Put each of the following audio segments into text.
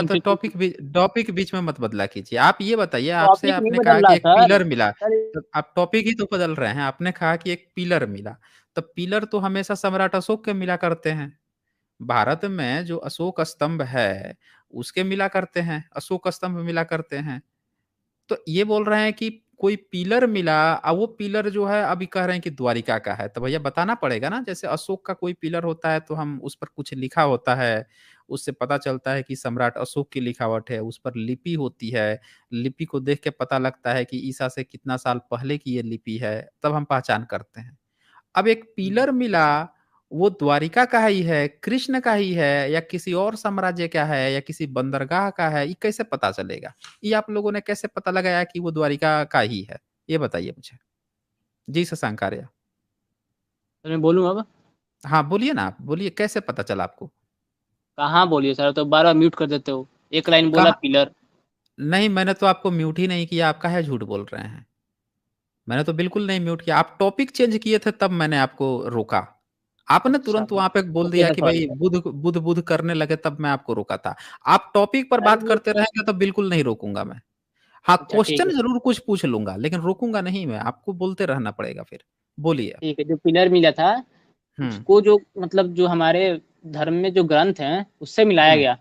तो टॉपिक बीच में मत बदला कीजिए। आप ये बताइए, आपसे टॉपिक नहीं आपने कहा बदल रहा कि एक सर। पिलर मिला, सर तो आप टॉपिक ही तो बदल रहे हैं। आपने कहा कि एक पिलर मिला, तो पिलर तो हमेशा सम्राट अशोक के मिला करते हैं। भारत में जो अशोक स्तंभ है, उसके मिला करते हैं, अशोक स्तंभ मिला करते हैं। तो ये बोल रहे हैं कि कोई पिलर मिला, वो पिलर जो है अभी कह रहे हैं कि द्वारिका का है, तो भैया बताना पड़ेगा ना। जैसे अशोक का कोई पिलर होता है तो हम उस पर कुछ लिखा होता है, उससे पता चलता है कि सम्राट अशोक की लिखावट है, उस पर लिपि होती है। लिपि को देख के पता लगता है कि ईसा से कितना साल पहले की ये लिपि है, तब हम पहचान करते हैं। अब एक पिलर मिला, वो द्वारिका का ही है, कृष्ण का ही है, या किसी और साम्राज्य का है, या किसी बंदरगाह का है, ये कैसे पता चलेगा? ये आप लोगों ने कैसे पता लगाया कि वो द्वारिका का ही है? ये बताइए मुझे। जी शशांकार्य। मैं बोलूँ अब? हाँ बोलिए ना, आप बोलिए, कैसे पता चला आपको? कहाँ बोलिए सर, तो बार बार म्यूट कर देते हो। एक लाइन बोला कहा? पिलर। नहीं, मैंने तो आपको म्यूट ही नहीं किया, आप काहे झूठ बोल रहे हैं? मैंने तो बिल्कुल नहीं म्यूट किया। आप टॉपिक चेंज किए थे तब मैंने आपको रोका। आपने अच्छा तुरंत वहां पे बोल ओके दिया सर, कि सॉरी भाई सर। बुध बुध बुध करने लगे, तब मैं आपको रोका था। आप टॉपिक पर सर बात वो, करते रहेंगे तो बिल्कुल नहीं रोकूंगा मैं। हाँ, अच्छा ठीक क्वेश्चन है। जरूर कुछ पूछ लूंगा, लेकिन रोकूंगा नहीं मैं आपको, बोलते रहना पड़ेगा फिर। बोलिए आप। ठीक है, जो पिलर मिला था हम्म। उसको जो मतलब जो हमारे धर्म में जो ग्रंथ हैं उससे मिलाया हम्म। गया।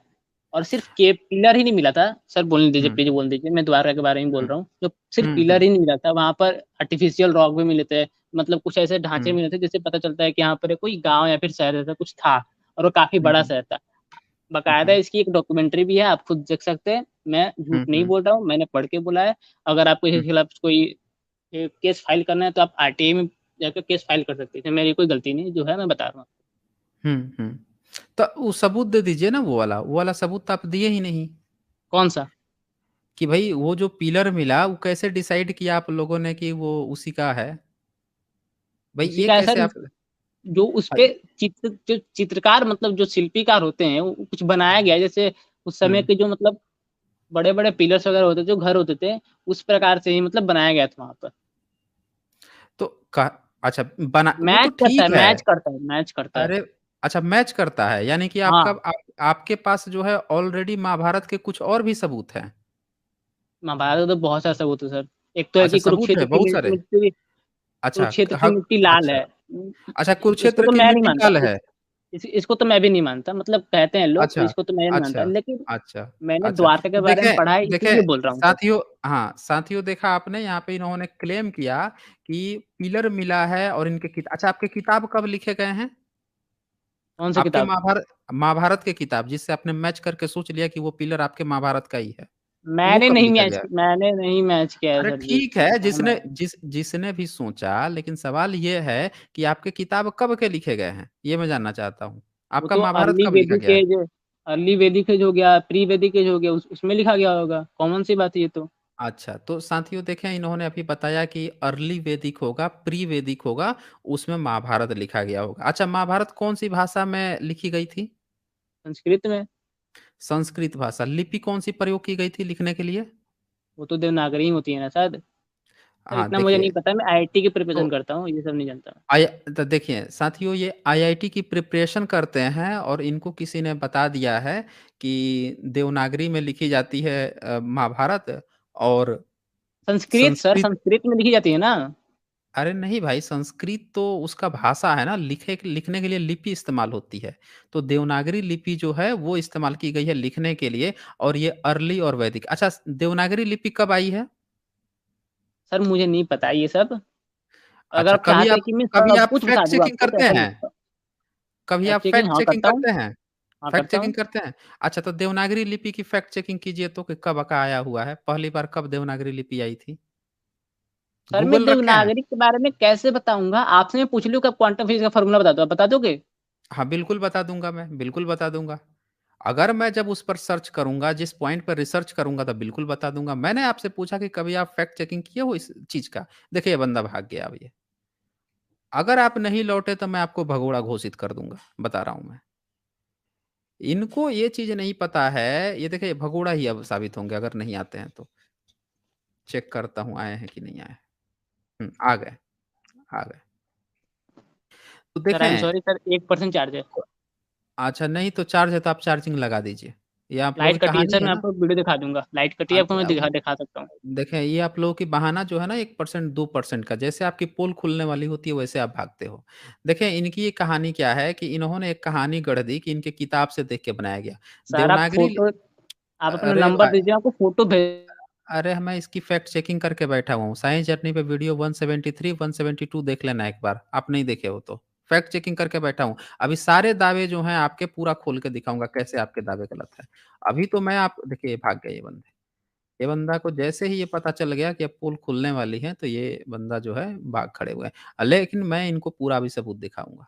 और सिर्फ के पिलर ही नहीं मिला था। सर बोलने दीजिए, हम्म। प्लीज बोल दीजिए, मैं द्वारका के बारे में बोल हम्म। रहा हूँ। जो सिर्फ हम्म। पिलर हम्म। ही नहीं मिला था, वहां पर आर्टिफिशियल रॉक भी मिले थे। मतलब कुछ ऐसे ढांचे हम्म। मिले थे जिससे पता चलता है कि यहाँ पर कोई गांव या फिर शहर ऐसा कुछ था। और वो काफी बड़ा हम्म। शहर था। बकायदा हम्म। इसकी एक डॉक्यूमेंट्री भी है, आप खुद देख सकते हैं। मैं झूठ हम्म। नहीं हम्म। बोल रहा हूँ, मैंने पढ़ के बोला है। अगर आपको इसके हम्म। खिलाफ कोई केस फाइल करना है तो आप आरटीआई में जाकर केस फाइल कर सकते हैं। मेरी कोई गलती नहीं जो है, मैं बता रहा हूँ। हम्म। तो वो सबूत दे दीजिए ना, वो वाला सबूत तो आप दिए ही नहीं। कौन सा? कि भाई वो जो पिलर मिला, वो कैसे डिसाइड किया आप लोगों ने कि वो उसी का है? भाई उसी ये का है कैसे सर। आप? जो उस पे चित्र, जो चित्रकार मतलब जो शिल्पीकार होते हैं, वो कुछ बनाया गया है। जैसे उस समय हम्म। के जो मतलब बड़े बड़े पिलर्स वगैरह होते थे, जो घर होते थे, उस प्रकार से ही मतलब बनाया गया था वहां पर। तो का अच्छा, बना वो तो मैच करता है, ठीक है। मैच करता है, मैच करता है। अरे, अच्छा मैच करता है, यानी कि हाँ, आपके पास जो है ऑलरेडी महाभारत के कुछ और भी सबूत हैं। महाभारत में तो बहुत सारा सबूत है सर। एक तो है अच्छा, कि सबूत है कुरुक्षेत्र की बहुत सारे। मिट्टी, अच्छा कुरुक्षेत्र की हाँ। मिट्टी लाल अच्छा। है। अच्छा, इसको कुरुक्षेत्र तो की मैं नहीं मिट्टी मानता। लाल है। इसको तो मैं भी नहीं मानता, मतलब कहते हैं लोग, अच्छा। इसको तो मैं नहीं मानता, अच्छा। लेकिन अच्छा। मैंने अच्छा, द्वारका के तो बारे में देखें पढ़ा है, देखें इसीलिए बोल रहा हूँ सर। साथियों, हाँ साथियों, देखा आपने यहाँ पे इन्होंने क्लेम किया कि पिलर मिला है, और इनके अच्छा, आपके किताब कब लिखे गए हैं? कौन सा आपके किताब? महाभारत महाभारत के किताब, जिससे आपने मैच करके सोच लिया कि वो पिलर आपके महाभारत का ही है, वो कब लिखा गया? मैंने नहीं मैच किया है अरे सर जी। ठीक है, माना है। जिसने भी सोचा, लेकिन सवाल ये है कि आपके किताब कब के लिखे गए हैं, ये मैं जानना चाहता हूँ। वो आपका तो महाभारत कब लिखा गया है? अर्ली वैदिक एज हो गया, प्री वैदिक एज हो गया, उसमें लिखा गया होगा। कॉमन सी बात है ये तो। अच्छा, तो साथियों देखें, इन्होंने अभी बताया कि अर्ली वैदिक होगा, प्री वैदिक होगा, उसमें महाभारत लिखा गया होगा। अच्छा, महाभारत कौन सी भाषा में लिखी गई थी? संस्कृत में। संस्कृत भाषा। लिपि कौन सी प्रयोग की गई थी लिखने के लिए? वो तो देवनागरी होती है ना शायद। सर हाँ इतना मुझे नहीं देखिए, पता, मैं आईआईटी की प्रिपरेशन तो करता हूँ, ये सब नहीं जानता। आई तो देखिए साथियों, ये आईआईटी की प्रिपरेशन करते हैं, और इनको किसी ने बता दिया है कि देवनागरी में लिखी जाती है महाभारत, और संस्कृत सर, संस्कृत। संस्कृत में लिखी जाती है ना। अरे नहीं भाई, संस्कृत तो उसका भाषा है ना, लिखने के लिए लिपि इस्तेमाल होती है। तो देवनागरी लिपि जो है वो इस्तेमाल की गई है लिखने के लिए, और ये अर्ली और वैदिक। अच्छा, देवनागरी लिपि कब आई है? सर मुझे नहीं पता ये सब। अगर अच्छा, आप चाहते हैं कि मैं कभी सब आप कुछ बता फैक्ट दूँ चेकिंग आपको, तो करते ऐसा हैं? कभी आप फैक्ट चेकिंग फैक्ट हाँ चेकिंग करता हूँ। करते हैं? हाँ फैक्ट करता हूँ। चेकिंग करते हैं? अच्छा, तो देवनागरी लिपि की फैक्ट चेकिंग कीजिए तो, कि कब का आया हुआ है, पहली बार कब देवनागरी लिपि आई थी? सर मैं गूगल रखे हैं? देवनागरिक के बारे में कैसे बताऊंगा? आपसे मैं पूछ लूँ कब क्वांटम फिजिक्स का फॉर्मूला बता दो, आप बता दोगे? हाँ बिल्कुल बता दूंगा, मैं बिल्कुल बता दूंगा। अगर मैं जब उस पर सर्च करूंगा, जिस पॉइंट पर रिसर्च करूंगा, तो बिल्कुल बता दूंगा। मैंने आपसे पूछा कि कभी आप फैक्ट चेकिंग किए हो इस चीज का? देखिए, ये बंदा भाग गया अब ये। अगर आप नहीं लौटे तो मैं आपको भगोड़ा घोषित कर दूंगा, बता रहा हूं मैं। इनको ये चीज नहीं पता है। ये देखिए, भगोड़ा ही अब साबित होंगे अगर नहीं आते हैं तो। चेक करता हूँ आए हैं कि नहीं आए। आ गए, आ गए। तो सर आई एम देखें। सॉरी सर, 1% चार्ज है। अच्छा, नहीं तो चार्ज है तो आप चार्जिंग लगा दीजिए। ये आप लोगों लाइट की कटी है कहानी सर, है मैं ना? आपको वीडियो दिखा दूँगा। लाइट कटी है, आपको मैं अच्छा, दिखा दिखा सकता हूँ। देखें ये आप लोगों की बहाना जो है ना 1% 2% का, जैसे आपकी पोल खुलने वाली होती है वैसे आप भागते हो। देखें इनकी ये कहानी क्या है कि इन्होंने एक कहानी गढ़ दी कि इनके किताब से देख के बनाया गया। सर आप देवनागरी फ़ोटो आप अपना अरे नंबर भाई, दीजिए, आपको फ़ोटो भेज अरे मैं इसकी फैक्ट चेकिंग करके बैठा हुआ हूँ। साइंस जर्नी पे वीडियो 173, 172 देख लेना एक बार, आप नहीं देखे हो तो। फैक्ट चेकिंग करके बैठा हूँ। अभी सारे दावे जो हैं आपके पूरा खोल के दिखाऊँगा कैसे आपके दावे गलत हैं। अभी तो मैं आप देखिए भाग गए ये बंदे। ये बंदा को जैसे ही ये पता चल गया कि अब पोल खुलने वाली है, तो ये बंदा जो है भाग खड़े हुए हैं। लेकिन मैं इनको पूरा भी सबूत दिखाऊँगा।